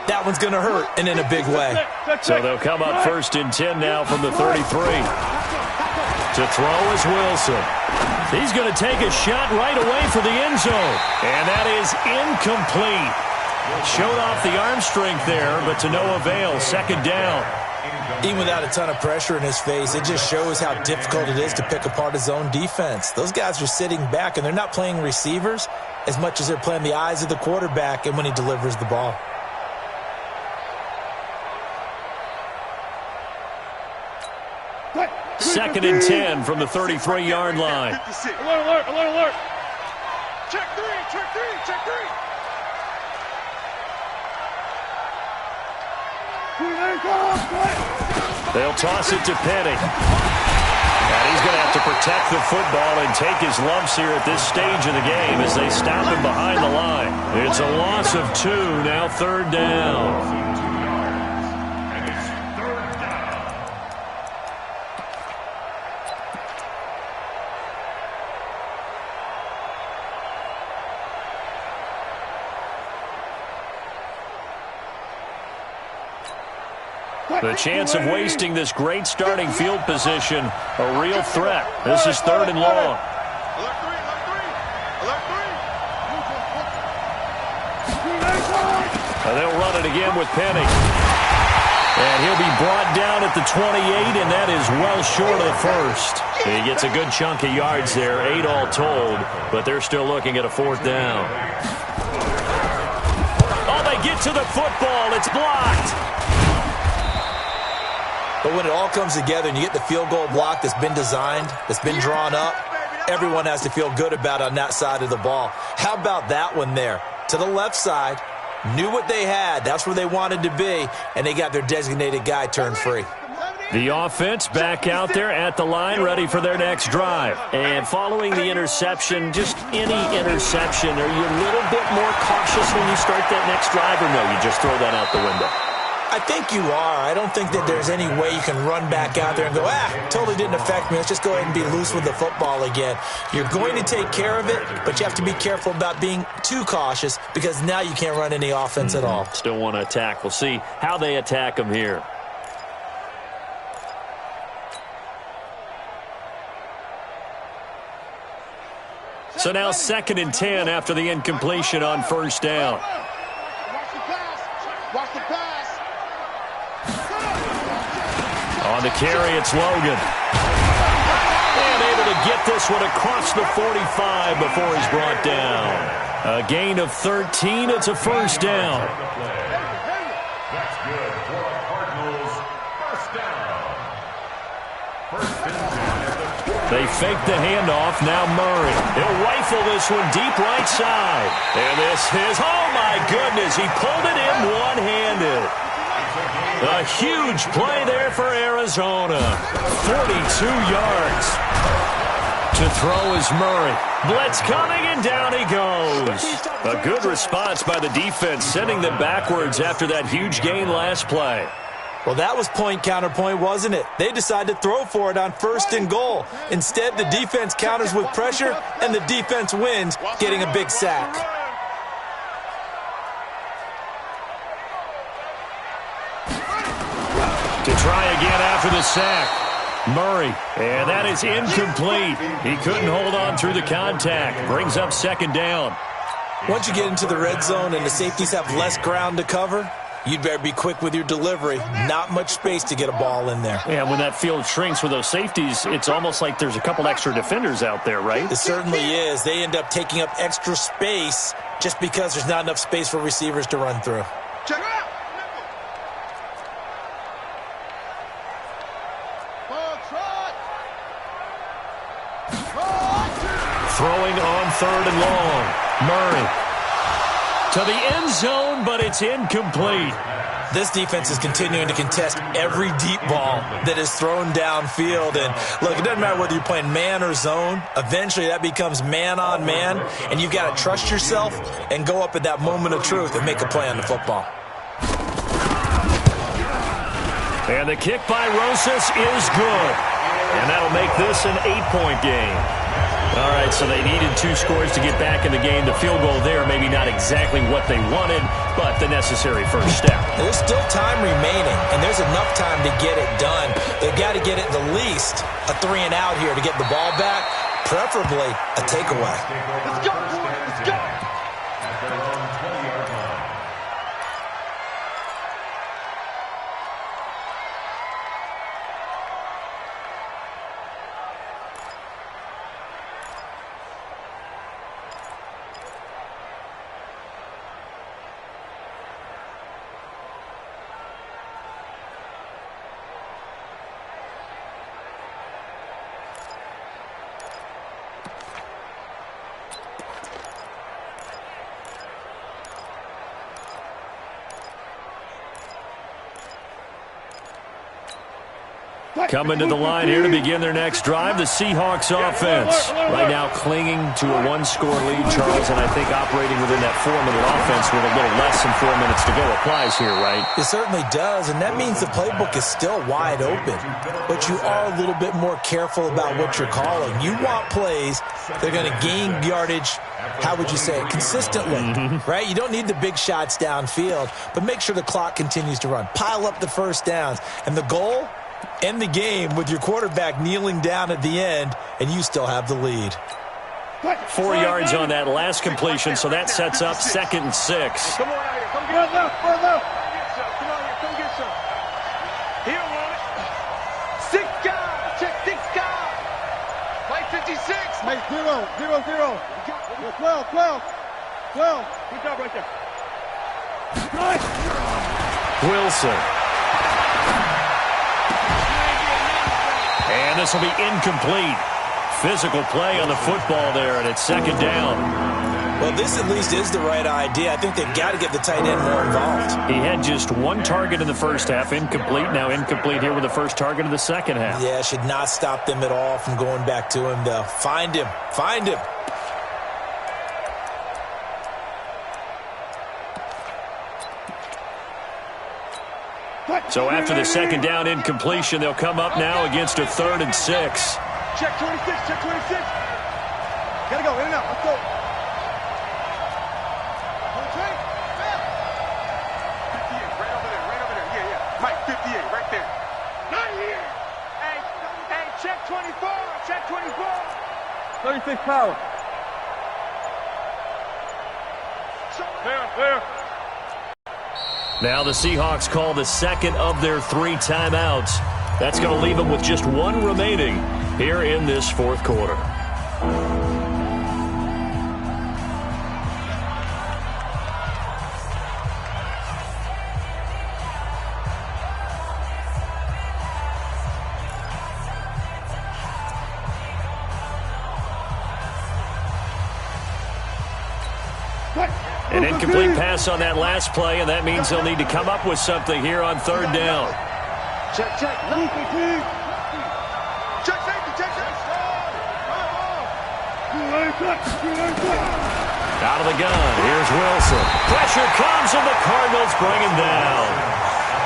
that one's going to hurt, and in a big way. So they'll come up 1st and 10 now from the 33. To throw is Wilson. He's going to take a shot right away for the end zone, and that is incomplete. Showed off the arm strength there, but to no avail. 2nd down. Even without a ton of pressure in his face, it just shows how difficult it is to pick apart his own defense. Those guys are sitting back, and they're not playing receivers as much as they're playing the eyes of the quarterback and when he delivers the ball. Second and 10 from the 33-yard line. Alert. Check three. They'll toss it to Penny. And he's going to have to protect the football and take his lumps here at this stage of the game as they stop him behind the line. It's a loss of 2, now 3rd down. And it's 3rd down. The chance of wasting this great starting field position, a real threat. This is 3rd and long. They'll run it again with Penny. And he'll be brought down at the 28, and that is well short of the first. He gets a good chunk of yards there, 8 all told, but they're still looking at a 4th down. Oh, they get to the football. It's blocked. But when it all comes together and you get the field goal block that's been designed, that's been drawn up, everyone has to feel good about it on that side of the ball. How about that one there? To the left side, knew what they had. That's where they wanted to be, and they got their designated guy turned free. The offense back out there at the line, ready for their next drive. And following the interception, just any interception, are you a little bit more cautious when you start that next drive, or no, you just throw that out the window? I think you are. I don't think that there's any way you can run back out there and go, totally didn't affect me. Let's just go ahead and be loose with the football again. You're going to take care of it, but you have to be careful about being too cautious because now you can't run any offense at all. Still want to attack. We'll see how they attack them here. So now 2nd and 10 after the incompletion on 1st down. Watch the pass. On the carry, it's Logan. And able to get this one across the 45 before he's brought down. A gain of 13. It's a 1st down. That's good for the Cardinals. 1st down. 1st and 10. They fake the handoff. Now Murray. He'll rifle this one deep right side. And this is, oh my goodness, he pulled it in one-handed. A huge play there for Arizona. 42 yards. To throw is Murray. Blitz coming, and down he goes. A good response by the defense, sending them backwards after that huge gain last play. Well, that was point counterpoint, wasn't it? They decided to throw for it on 1st and goal. Instead, the defense counters with pressure, and the defense wins, getting a big sack. To try again after the sack. Murray, and that is incomplete. He couldn't hold on through the contact. Brings up 2nd down. Once you get into the red zone and the safeties have less ground to cover, you'd better be quick with your delivery. Not much space to get a ball in there. Yeah, when that field shrinks with those safeties, it's almost like there's a couple extra defenders out there, right? It certainly is. They end up taking up extra space just because there's not enough space for receivers to run through. Check it out. Throwing on 3rd and long. Murray to the end zone, but it's incomplete. This defense is continuing to contest every deep ball that is thrown downfield. And look, it doesn't matter whether you're playing man or zone. Eventually that becomes man on man, and you've got to trust yourself and go up at that moment of truth and make a play on the football. And the kick by Rosas is good. And that'll make this an 8-point game. All right, so they needed 2 scores to get back in the game. The field goal there, maybe not exactly what they wanted, but the necessary first step. There's still time remaining, and there's enough time to get it done. They've got to get at the least a 3 and out here to get the ball back, preferably a takeaway. Let's go, boys. Let's go. Coming to the line here to begin their next drive, the Seahawks offense. Right now clinging to a 1-score lead, Charles, and I think operating within that 4-minute offense with a little less than 4 minutes to go applies here, right? It certainly does, and that means the playbook is still wide open. But you are a little bit more careful about what you're calling. You want plays that are going to gain yardage, how would you say it, consistently, right? You don't need the big shots downfield, but make sure the clock continues to run. Pile up the first downs, and the goal? End the game with your quarterback kneeling down at the end, and you still have the lead. 4 yards on that last completion, so that sets up 2nd and 6. Come on out here. Come get left. Come get some. Come on here. Come get some. He don't want it. 6 guys. Check 6 guys. Play 56. Mate, 0, 0, 0. 12, 12. 12. Good job right there. Wilson. And this will be incomplete. Physical play on the football there, and it's 2nd down. Well, this at least is the right idea. I think they've got to get the tight end more involved. He had just 1 target in the first half, incomplete. Now incomplete here with the first target of the second half. Yeah, should not stop them at all from going back to him, though. Find him. Find him. So after the 2nd down incompletion, they'll come up now against a 3rd and 6. Check 26, check 26. Gotta go, in and out, let's go. 58, right over there, yeah. Mike, 58, right there. Not here. Hey, check 24, check 24. 36 power. There. Now the Seahawks call the 2nd of their 3 timeouts. That's going to leave them with just 1 remaining here in this 4th quarter. An incomplete pass on that last play, and that means they'll need to come up with something here on 3rd down. Check. Check safety. Out of the gun, here's Wilson. Pressure comes, and the Cardinals bring him down.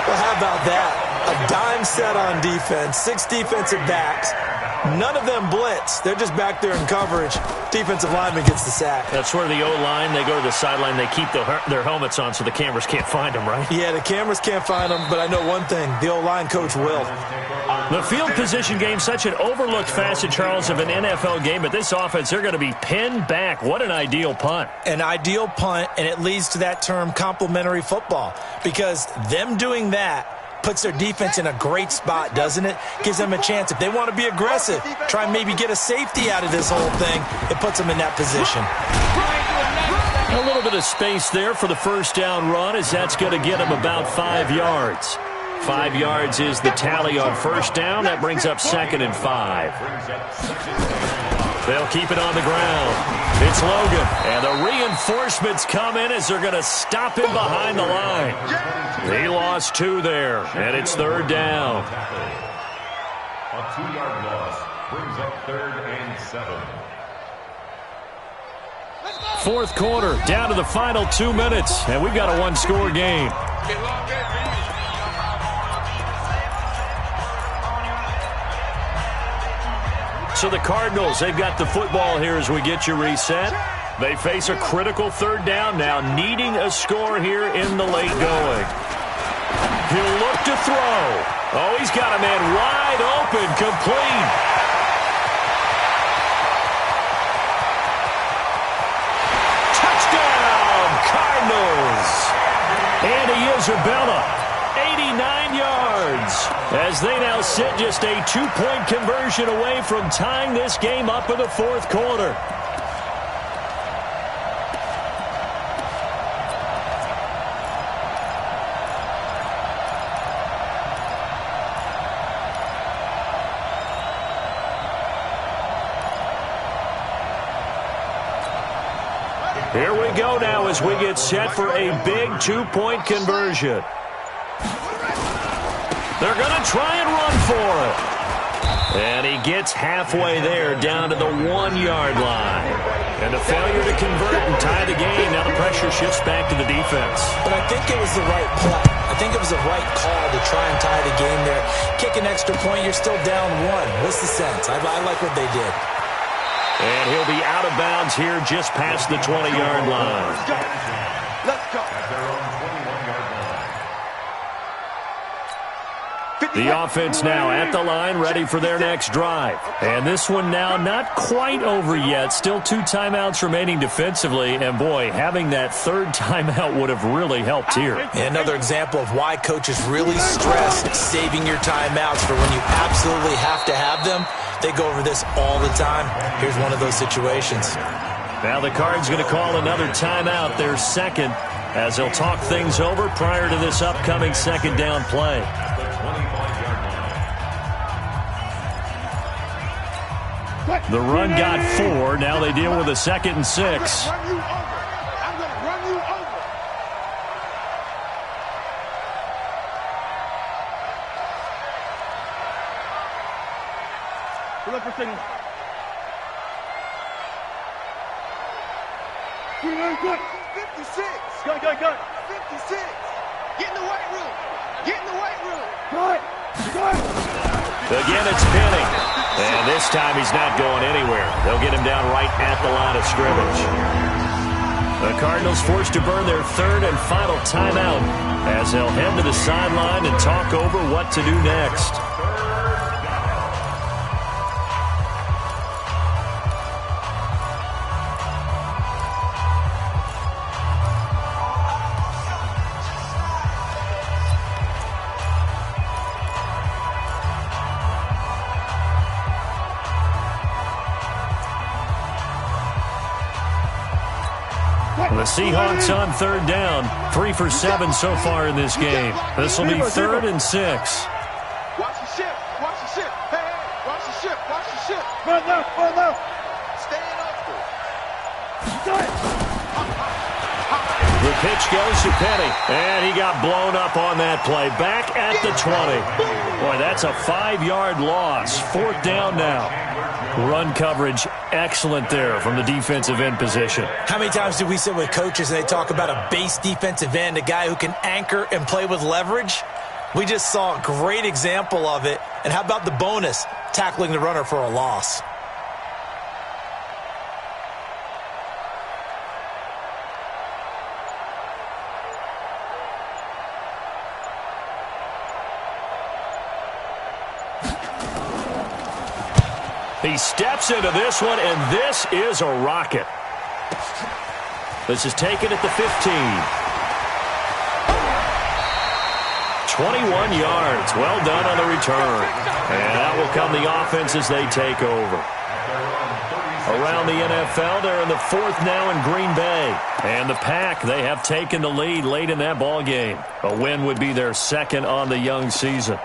Well, how about that? A dime set on defense, 6 defensive backs. None of them blitz. They're just back there in coverage. Defensive lineman gets the sack. That's where the O-line, they go to the sideline, they keep their helmets on so the cameras can't find them, right? Yeah, the cameras can't find them, but I know one thing. The O-line coach will. The field position game, such an overlooked facet, Charles, of an NFL game, but this offense, they're going to be pinned back. What an ideal punt. An ideal punt, and it leads to that term complementary football, because them doing that puts their defense in a great spot, doesn't it? Gives them a chance. If they want to be aggressive, try and maybe get a safety out of this whole thing, it puts them in that position. A little bit of space there for the 1st down run, as that's going to get them about 5 yards. 5 yards is the tally on 1st down. That brings up 2nd and 5. They'll keep it on the ground. It's Logan, and the reinforcements come in as they're going to stop him behind the line. He lost 2 there, and it's 3rd down. A 2-yard loss brings up 3rd and 7. 4th quarter, down to the final 2 minutes, and we've got a 1-score game. So the Cardinals, they've got the football here as we get you reset. They face a critical 3rd down now, needing a score here in the late going. He'll look to throw. Oh, he's got a man wide open, complete. Touchdown, Cardinals. Andy Isabella, 89 yards, as they now sit just a 2-point conversion away from tying this game up in the 4th quarter. Here we go now as we get set for a big 2-point conversion. They're going to try and run for it. And he gets halfway there, down to the 1-yard line. And a failure to convert and tie the game. Now the pressure shifts back to the defense. But I think it was the right play. I think it was the right call to try and tie the game there. Kick an extra point, you're still down 1. What's the sense? I like what they did. And he'll be out of bounds here just past the 20-yard line. Let's go. At their own 21-yard line. The offense now at the line, ready for their next drive. And this one now not quite over yet. Still 2 timeouts remaining defensively. And, boy, having that third timeout would have really helped here. And another example of why coaches really stress saving your timeouts for when you absolutely have to have them. They go over this all the time. Here's one of those situations. Now the Cards going to call another timeout, their second, as they'll talk things over prior to this upcoming second down play. The run got 4. Now they deal with a 2nd and 6. I'm going to run you over. Look for signal. Good. 56. Go. 56. Get in the weight room. Good. Again, it's Penny. And this time he's not going anywhere. They'll get him down right at the line of scrimmage. The Cardinals forced to burn their 3rd and final timeout as they'll head to the sideline and talk over what to do next. The Seahawks on 3rd down, 3 for 7 so far in this game. This will be 3rd and 6. Watch the ship. Hey, watch the ship. Run left. Stand up. The pitch goes to Penny, and he got blown up on that play. Back at the 20. Boy, that's a 5-yard loss. 4th down now. Run coverage excellent there from the defensive end position. How many times do we sit with coaches and they talk about a base defensive end, a guy who can anchor and play with leverage? We just saw a great example of it. And how about the bonus, tackling the runner for a loss? He steps into this one, and this is a rocket. This is taken at the 15. 21 yards. Well done on the return. And that will come the offense as they take over. Around the NFL, they're in the 4th now in Green Bay. And the Pack, they have taken the lead late in that ball game. A win would be their 2nd on the young season.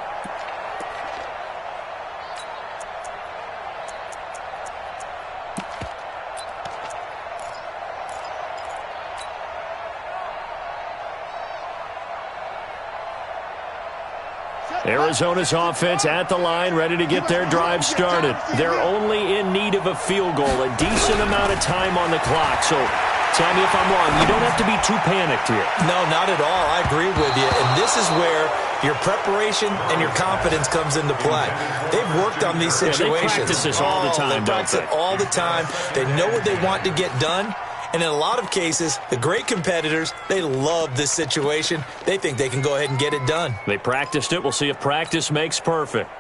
Arizona's offense at the line, ready to get their drive started. They're only in need of a field goal, a decent amount of time on the clock. So, tell me if I'm wrong, you don't have to be too panicked here. No, not at all. I agree with you. And this is where your preparation and your confidence comes into play. They've worked on these situations. They practice this all the time, They practice it all the time. They know what they want to get done. And in a lot of cases, the great competitors, they love this situation. They think they can go ahead and get it done. They practiced it. We'll see if practice makes perfect.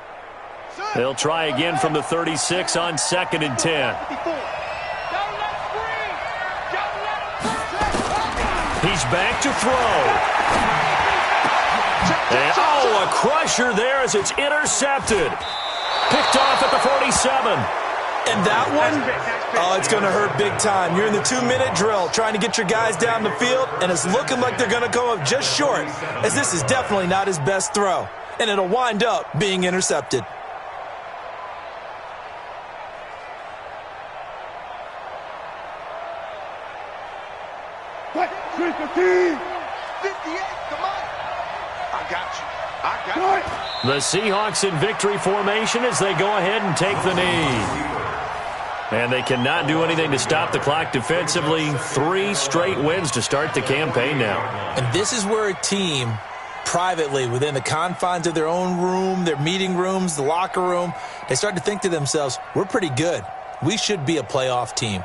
They'll try again from the 36 on 2nd and 10. He's back to throw. And, a crusher there as it's intercepted. Picked off at the 47. And that one, it's going to hurt big time. You're in the 2-minute drill trying to get your guys down the field, and it's looking like they're going to come up just short, as this is definitely not his best throw. And it'll wind up being intercepted. What? 58, come on. I got you. The Seahawks in victory formation as they go ahead and take the knee. And they cannot do anything to stop the clock defensively. 3 straight wins to start the campaign now. And this is where a team, privately, within the confines of their own room, their meeting rooms, the locker room, they start to think to themselves, we're pretty good. We should be a playoff team.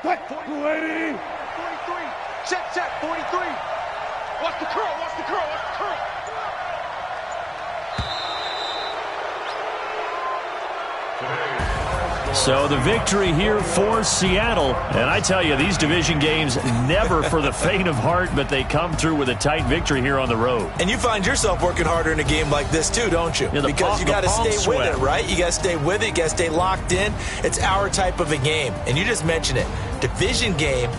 280. 43. Set, 43. Watch the curl, watch the curl, watch the curl. So the victory here for Seattle. And I tell you, these division games never for the faint of heart, but they come through with a tight victory here on the road. And you find yourself working harder in a game like this too, don't you? Yeah, because you got to stay with it, right? You got to stay with it. You got to stay locked in. It's our type of a game. And you just mentioned it. Division game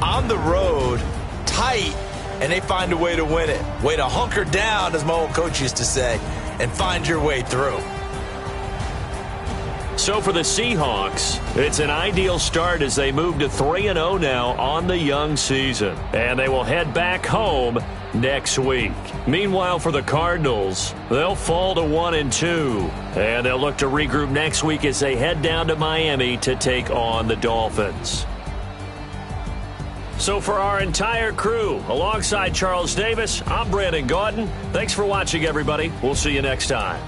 on the road, tight, and they find a way to win it. Way to hunker down, as my old coach used to say, and find your way through. So for the Seahawks, it's an ideal start as they move to 3-0 now on the young season. And they will head back home next week. Meanwhile, for the Cardinals, they'll fall to 1-2. And they'll look to regroup next week as they head down to Miami to take on the Dolphins. So for our entire crew, alongside Charles Davis, I'm Brandon Gaudin. Thanks for watching, everybody. We'll see you next time.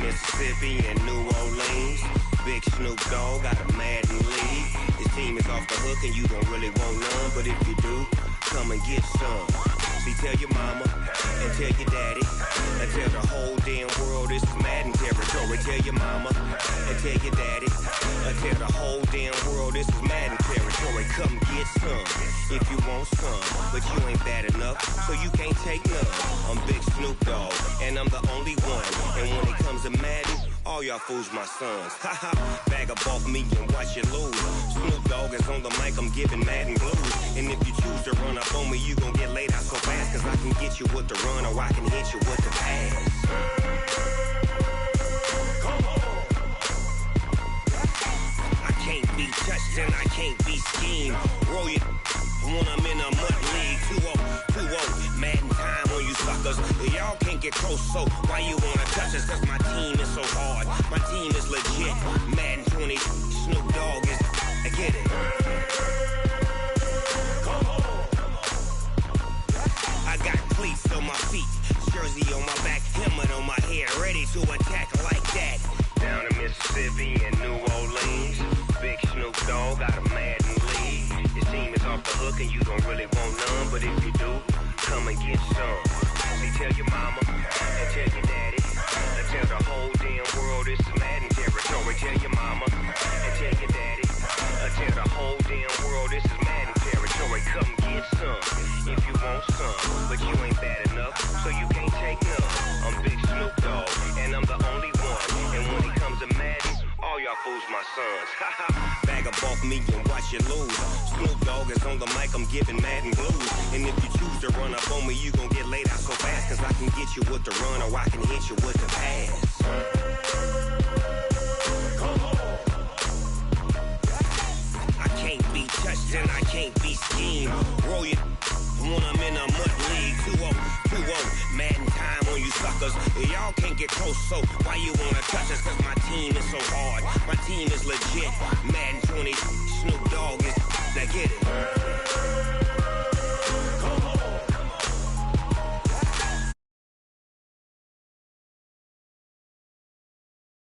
Mississippi and New Orleans. Big Snoop Dogg got a Madden league. His team is off the hook and you don't really want none, but if you do, come and get some. See, tell your mama and tell your daddy and tell the whole damn world this is Madden territory. Tell your mama and tell your daddy and tell the whole damn world this is Madden territory. Come get some if you want some, but you ain't bad enough, so you can't take none. I'm Big Snoop Dogg and I'm the only one, and when it comes to Madden, all y'all fools my sons. Haha, bag up off me and watch you lose. Snoop Dogg is on the mic, I'm giving Madden blues. And if you choose to run up on me, you gon' get laid out so fast, cause I can get you with the run or I can hit you with the pass. Come on. I can't be touched and I can't be schemed. Roll it when I'm in a mud league. 2-0, Madden time on you suckers. Y'all can't get close, so why you wanna touch us? Cause my team is so hard, my team is legit. Madden 20, Snoop Dogg is, I get it. Come on. I got cleats on my feet, jersey on my back, helmet on my head, ready to attack like that. Down in Mississippi and New Orleans, Big Snoop Dogg got a Madden league. His team is off the hook and you don't really want none, but if you do, come and get some. See, tell your mama and tell your daddy and tell the whole damn world this is Madden territory. Tell your mama and tell your daddy and tell the whole damn world this is Madden territory. Come get some if you want some, but you ain't bad enough, so you can't take none. I'm Big Snoop Dogg and I'm the only one, and when it comes to Madden, all y'all fools my sons. Bag up off me and watch you lose. Snoop Dogg is on the mic, I'm giving Madden blues. And if you choose to run up on me, you gon' get laid out so fast, cause I can get you with the run or I can hit you with the pass. Come on. I can't be touched and I can't be schemed. Roll it when I'm in a mud league. 2-0, Madden time on you suckers. Y'all can't get close, so why you wanna touch us? Cause my team is so hard, my team is legit. Madden 20, Snoop Dogg is